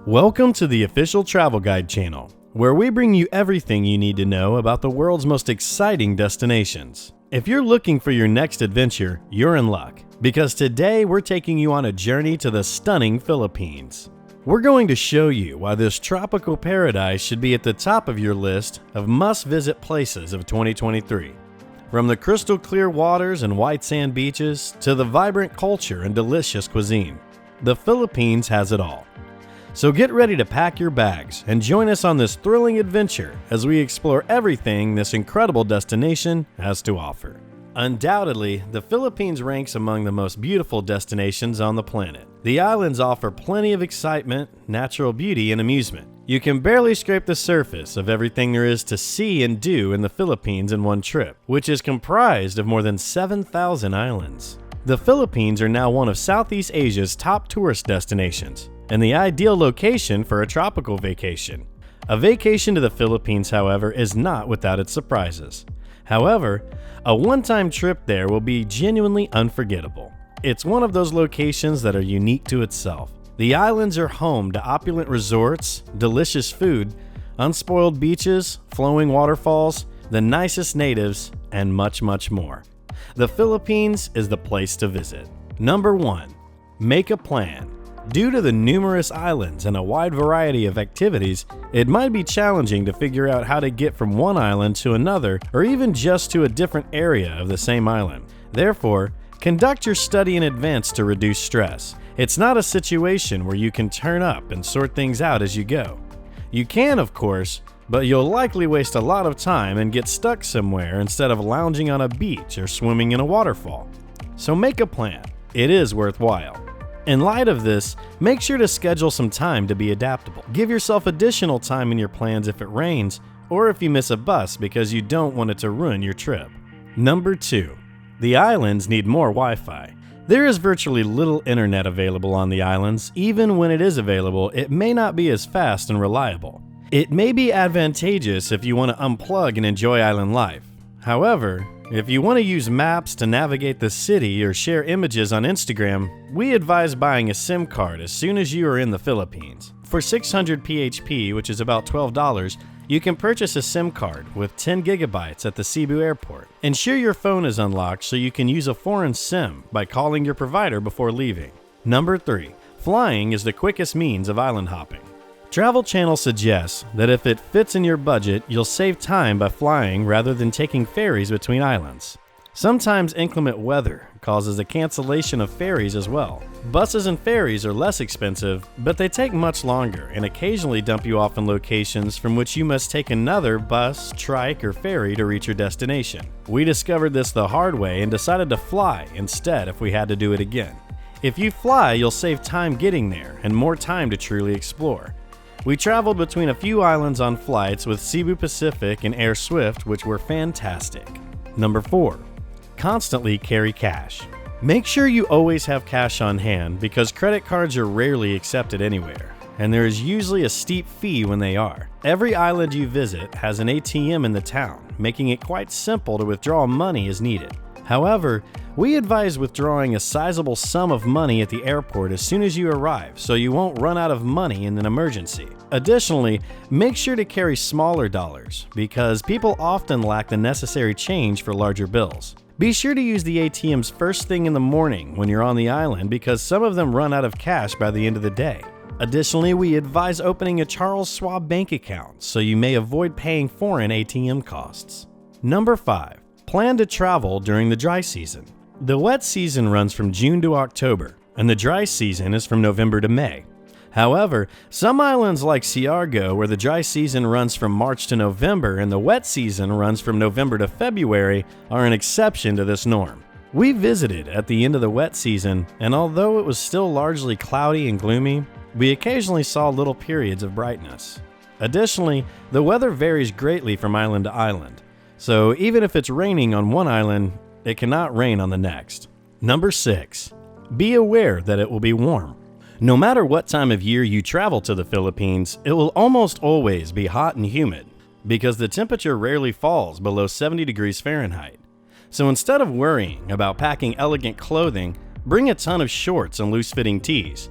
Welcome to the official travel guide channel, where we bring you everything you need to know about the world's most exciting destinations. If you're looking for your next adventure, you're in luck, because today we're taking you on a journey to the stunning Philippines. We're going to show you why this tropical paradise should be at the top of your list of must-visit places of 2023. From the crystal clear waters and white sand beaches to the vibrant culture and delicious cuisine, the Philippines has it all. So get ready to pack your bags and join us on this thrilling adventure as we explore everything this incredible destination has to offer. Undoubtedly, the Philippines ranks among the most beautiful destinations on the planet. The islands offer plenty of excitement, natural beauty, and amusement. You can barely scrape the surface of everything there is to see and do in the Philippines in one trip, which is comprised of more than 7,000 islands. The Philippines are now one of Southeast Asia's top tourist destinations, and the ideal location for a tropical vacation. A vacation to the Philippines, however, is not without its surprises. However, a one-time trip there will be genuinely unforgettable. It's one of those locations that are unique to itself. The islands are home to opulent resorts, delicious food, unspoiled beaches, flowing waterfalls, the nicest natives, and much, much more. The Philippines is the place to visit. Number 1. Make a plan. Due to the numerous islands and a wide variety of activities, it might be challenging to figure out how to get from one island to another or even just to a different area of the same island. Therefore, conduct your study in advance to reduce stress. It's not a situation where you can turn up and sort things out as you go. You can, of course, but you'll likely waste a lot of time and get stuck somewhere instead of lounging on a beach or swimming in a waterfall. So make a plan. It is worthwhile. In light of this, make sure to schedule some time to be adaptable. Give yourself additional time in your plans if it rains, or if you miss a bus because you don't want it to ruin your trip. Number 2. The islands need more Wi-Fi. There is virtually little internet available on the islands. Even when it is available, it may not be as fast and reliable. It may be advantageous if you want to unplug and enjoy island life. However, if you want to use maps to navigate the city or share images on Instagram, we advise buying a SIM card as soon as you are in the Philippines. For 600 PHP, which is about $12, you can purchase a SIM card with 10 gigabytes at the Cebu airport. Ensure your phone is unlocked so you can use a foreign SIM by calling your provider before leaving. Number 3. Flying is the quickest means of island hopping. Travel Channel suggests that if it fits in your budget, you'll save time by flying rather than taking ferries between islands. Sometimes inclement weather causes a cancellation of ferries as well. Buses and ferries are less expensive, but they take much longer and occasionally dump you off in locations from which you must take another bus, trike, or ferry to reach your destination. We discovered this the hard way and decided to fly instead if we had to do it again. If you fly, you'll save time getting there and more time to truly explore. We traveled between a few islands on flights with Cebu Pacific and Air Swift, which were fantastic. Number 4. Constantly carry cash. Make sure you always have cash on hand because credit cards are rarely accepted anywhere, and there is usually a steep fee when they are. Every island you visit has an ATM in the town, making it quite simple to withdraw money as needed. However, we advise withdrawing a sizable sum of money at the airport as soon as you arrive so you won't run out of money in an emergency. Additionally, make sure to carry smaller dollars because people often lack the necessary change for larger bills. Be sure to use the ATMs first thing in the morning when you're on the island because some of them run out of cash by the end of the day. Additionally, we advise opening a Charles Schwab bank account so you may avoid paying foreign ATM costs. Number 5. Plan to travel during the dry season. The wet season runs from June to October, and the dry season is from November to May. However, some islands like Siargao, where the dry season runs from March to November and the wet season runs from November to February, are an exception to this norm. We visited at the end of the wet season, and although it was still largely cloudy and gloomy, we occasionally saw little periods of brightness. Additionally, the weather varies greatly from island to island. So even if it's raining on one island, it cannot rain on the next. Number 6. Be aware that it will be warm. No matter what time of year you travel to the Philippines, it will almost always be hot and humid because the temperature rarely falls below 70 degrees Fahrenheit. So instead of worrying about packing elegant clothing, bring a ton of shorts and loose-fitting tees.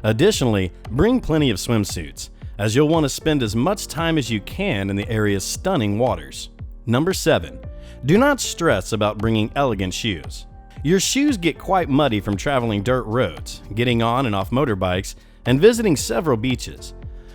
Additionally, bring plenty of swimsuits, as you'll want to spend as much time as you can in the area's stunning waters. Number 7. Do not stress about bringing elegant shoes. Your shoes get quite muddy from traveling dirt roads, getting on and off motorbikes, and visiting several beaches.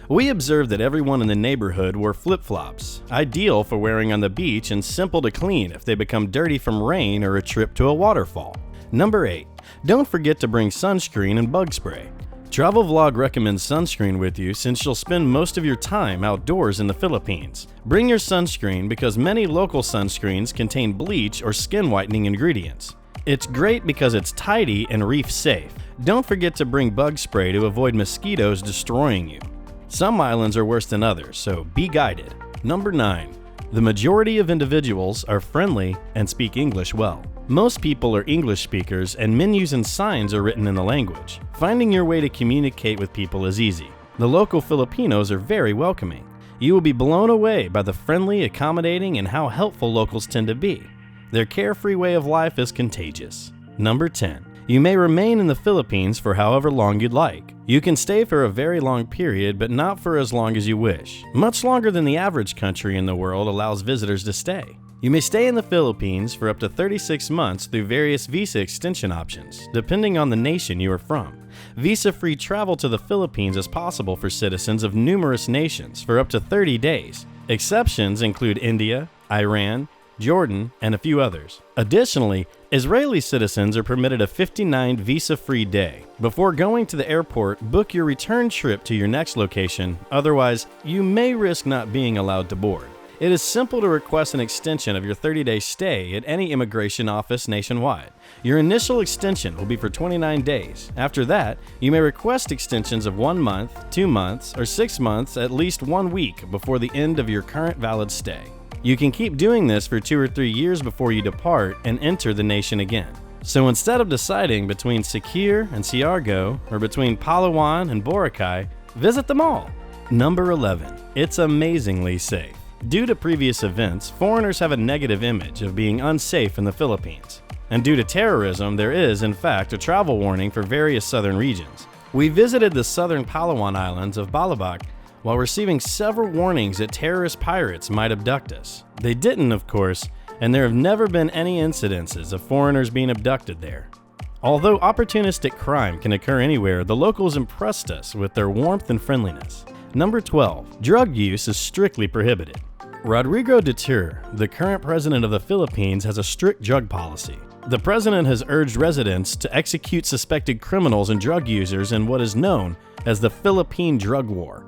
We observed that everyone in the neighborhood wore flip-flops, ideal for wearing on the beach and simple to clean if they become dirty from rain or a trip to a waterfall. Number 8. Don't forget to bring sunscreen and bug spray. Travel Vlog recommends sunscreen with you since you'll spend most of your time outdoors in the Philippines. Bring your sunscreen because many local sunscreens contain bleach or skin whitening ingredients. It's great because it's tidy and reef safe. Don't forget to bring bug spray to avoid mosquitoes destroying you. Some islands are worse than others, so be guided. Number 9. The majority of individuals are friendly and speak English well. Most people are English speakers and menus and signs are written in the language. Finding your way to communicate with people is easy. The local Filipinos are very welcoming. You will be blown away by the friendly, accommodating, and how helpful locals tend to be. Their carefree way of life is contagious. Number 10. You may remain in the Philippines for however long you'd like. You can stay for a very long period, but not for as long as you wish. Much longer than the average country in the world allows visitors to stay. You may stay in the Philippines for up to 36 months through various visa extension options, depending on the nation you are from. Visa-free travel to the Philippines is possible for citizens of numerous nations for up to 30 days. Exceptions include India, Iran, Jordan, and a few others. Additionally, Israeli citizens are permitted a 59 visa-free day. Before going to the airport, book your return trip to your next location, otherwise you may risk not being allowed to board. It is simple to request an extension of your 30-day stay at any immigration office nationwide. Your initial extension will be for 29 days. After that, you may request extensions of 1 month, 2 months, or 6 months at least 1 week before the end of your current valid stay. You can keep doing this for 2 or 3 years before you depart and enter the nation again. So instead of deciding between Sikir and Siargao or between Palawan and Boracay, visit them all. Number 11. It's amazingly safe. Due to previous events, foreigners have a negative image of being unsafe in the Philippines. And due to terrorism, there is, in fact, a travel warning for various southern regions. We visited the southern Palawan islands of Balabac while receiving several warnings that terrorist pirates might abduct us. They didn't, of course, and there have never been any incidences of foreigners being abducted there. Although opportunistic crime can occur anywhere, the locals impressed us with their warmth and friendliness. Number 12. Drug use is strictly prohibited. Rodrigo Duterte, the current president of the Philippines, has a strict drug policy. The president has urged residents to execute suspected criminals and drug users in what is known as the Philippine Drug War.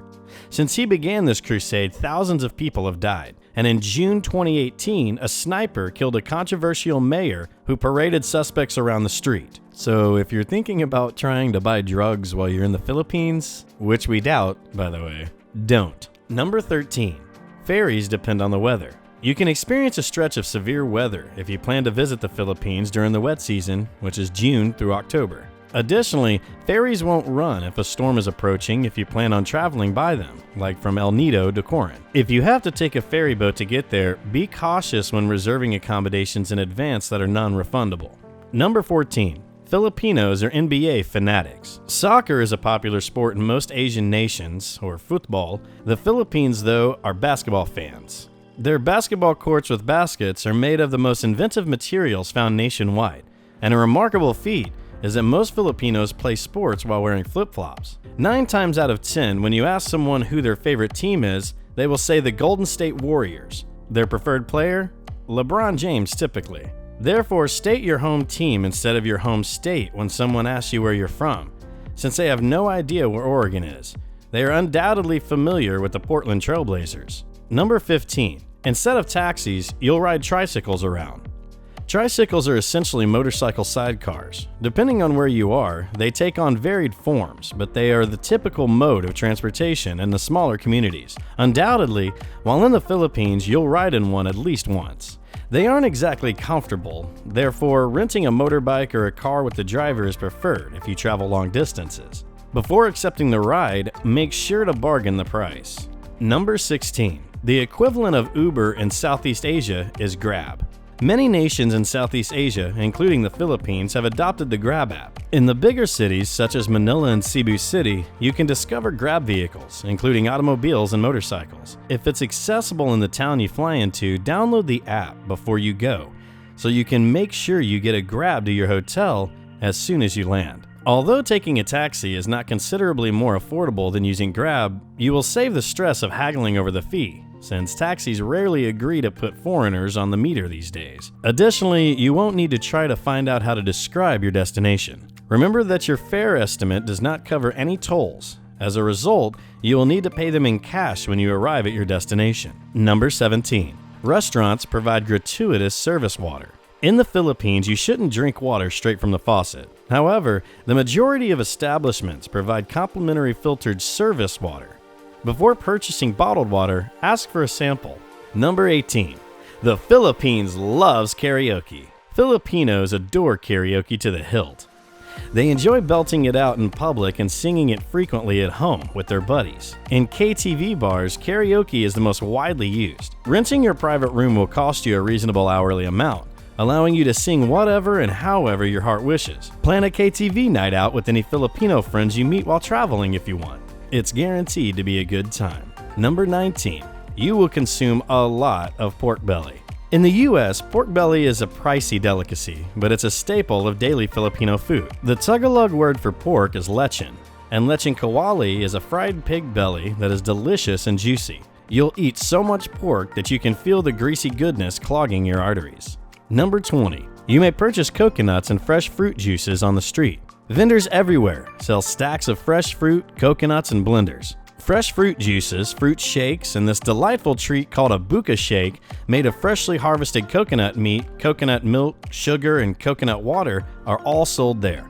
Since he began this crusade, thousands of people have died, and in June 2018, a sniper killed a controversial mayor who paraded suspects around the street. So if you're thinking about trying to buy drugs while you're in the Philippines, which we doubt, by the way, don't. Number 13. Ferries depend on the weather. You can experience a stretch of severe weather if you plan to visit the Philippines during the wet season, which is June through October. Additionally, ferries won't run if a storm is approaching if you plan on traveling by them, like from El Nido to Coron. If you have to take a ferry boat to get there, be cautious when reserving accommodations in advance that are non-refundable. Number 14. Filipinos are NBA fanatics. Soccer is a popular sport in most Asian nations, or football. The Philippines, though, are basketball fans. Their basketball courts with baskets are made of the most inventive materials found nationwide, and a remarkable feat is that most Filipinos play sports while wearing flip-flops. 9 times out of 10, when you ask someone who their favorite team is, they will say the Golden State Warriors. Their preferred player? LeBron James, typically. Therefore, state your home team instead of your home state when someone asks you where you're from, since they have no idea where Oregon is. They are undoubtedly familiar with the Portland Trail Blazers. Number 15. Instead of taxis, you'll ride tricycles around. Tricycles are essentially motorcycle sidecars. Depending on where you are, they take on varied forms, but they are the typical mode of transportation in the smaller communities. Undoubtedly, while in the Philippines, you'll ride in one at least once. They aren't exactly comfortable, therefore renting a motorbike or a car with the driver is preferred if you travel long distances. Before accepting the ride, make sure to bargain the price. Number 16. The equivalent of Uber in Southeast Asia is Grab. Many nations in Southeast Asia, including the Philippines, have adopted the Grab app. In the bigger cities such as Manila and Cebu City, you can discover Grab vehicles, including automobiles and motorcycles. If it's accessible in the town you fly into, download the app before you go, so you can make sure you get a Grab to your hotel as soon as you land. Although taking a taxi is not considerably more affordable than using Grab, you will save the stress of haggling over the fee, since taxis rarely agree to put foreigners on the meter these days. Additionally, you won't need to try to find out how to describe your destination. Remember that your fare estimate does not cover any tolls. As a result, you will need to pay them in cash when you arrive at your destination. Number 17. Restaurants provide gratuitous service water. In the Philippines, you shouldn't drink water straight from the faucet. However, the majority of establishments provide complimentary filtered service water. Before purchasing bottled water, ask for a sample. Number 18. The Philippines loves karaoke. Filipinos adore karaoke to the hilt. They enjoy belting it out in public and singing it frequently at home with their buddies. In KTV bars, karaoke is the most widely used. Renting your private room will cost you a reasonable hourly amount, allowing you to sing whatever and however your heart wishes. Plan a KTV night out with any Filipino friends you meet while traveling if you want. It's guaranteed to be a good time. Number 19. You will consume a lot of pork belly. In the US, pork belly is a pricey delicacy, but it's a staple of daily Filipino food. The Tagalog word for pork is lechon, and lechon kawali is a fried pig belly that is delicious and juicy. You'll eat so much pork that you can feel the greasy goodness clogging your arteries. Number 20. You may purchase coconuts and fresh fruit juices on the street. Vendors everywhere sell stacks of fresh fruit, coconuts, and blenders. Fresh fruit juices, fruit shakes, and this delightful treat called a buka shake made of freshly harvested coconut meat, coconut milk, sugar, and coconut water are all sold there.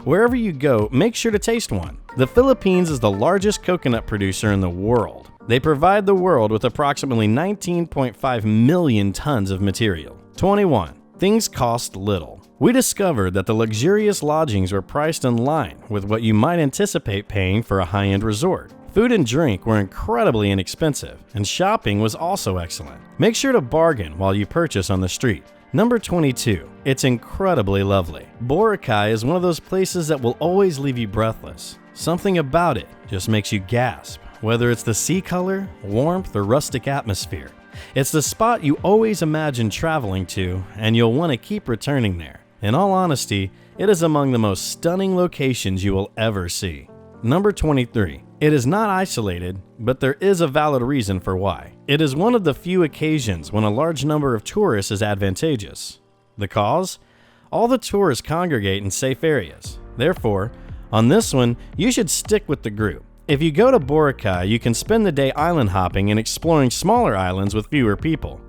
Wherever you go, make sure to taste one. The Philippines is the largest coconut producer in the world. They provide the world with approximately 19.5 million tons of material. 21. Things cost little. We discovered that the luxurious lodgings were priced in line with what you might anticipate paying for a high-end resort. Food and drink were incredibly inexpensive, and shopping was also excellent. Make sure to bargain while you purchase on the street. Number 22. It's incredibly lovely. Boracay is one of those places that will always leave you breathless. Something about it just makes you gasp, whether it's the sea color, warmth, or rustic atmosphere. It's the spot you always imagine traveling to, and you'll want to keep returning there. In all honesty, it is among the most stunning locations you will ever see. Number 23. It is not isolated, but there is a valid reason for why. It is one of the few occasions when a large number of tourists is advantageous. The cause? All the tourists congregate in safe areas. Therefore, on this one, you should stick with the group. If you go to Boracay, you can spend the day island hopping and exploring smaller islands with fewer people.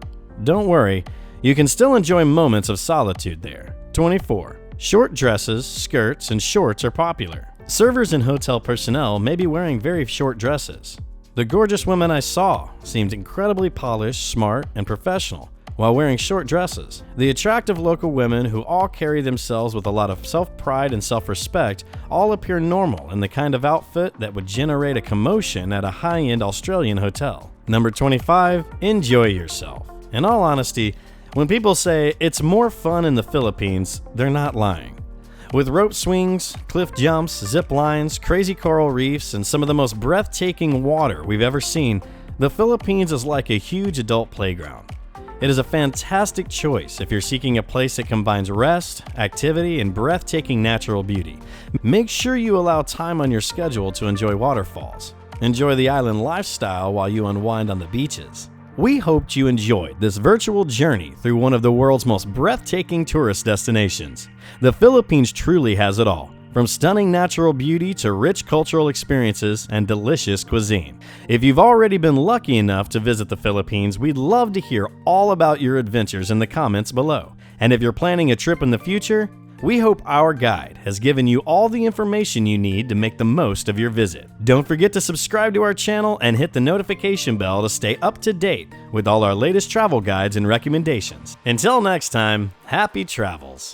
Don't worry, you can still enjoy moments of solitude there. 24. Short dresses, skirts, and shorts are popular. Servers and hotel personnel may be wearing very short dresses. The gorgeous women I saw seemed incredibly polished, smart, and professional while wearing short dresses. The attractive local women, who all carry themselves with a lot of self-pride and self-respect, all appear normal in the kind of outfit that would generate a commotion at a high-end Australian hotel. Number 25. Enjoy yourself. In all honesty, when people say it's more fun in the Philippines, they're not lying. With rope swings, cliff jumps, zip lines, crazy coral reefs, and some of the most breathtaking water we've ever seen, the Philippines is like a huge adult playground. It is a fantastic choice if you're seeking a place that combines rest, activity, and breathtaking natural beauty. Make sure you allow time on your schedule to enjoy waterfalls. Enjoy the island lifestyle while you unwind on the beaches. We hoped you enjoyed this virtual journey through one of the world's most breathtaking tourist destinations. The Philippines truly has it all, from stunning natural beauty to rich cultural experiences and delicious cuisine. If you've already been lucky enough to visit the Philippines, we'd love to hear all about your adventures in the comments below. And if you're planning a trip in the future, we hope our guide has given you all the information you need to make the most of your visit. Don't forget to subscribe to our channel and hit the notification bell to stay up to date with all our latest travel guides and recommendations. Until next time, happy travels!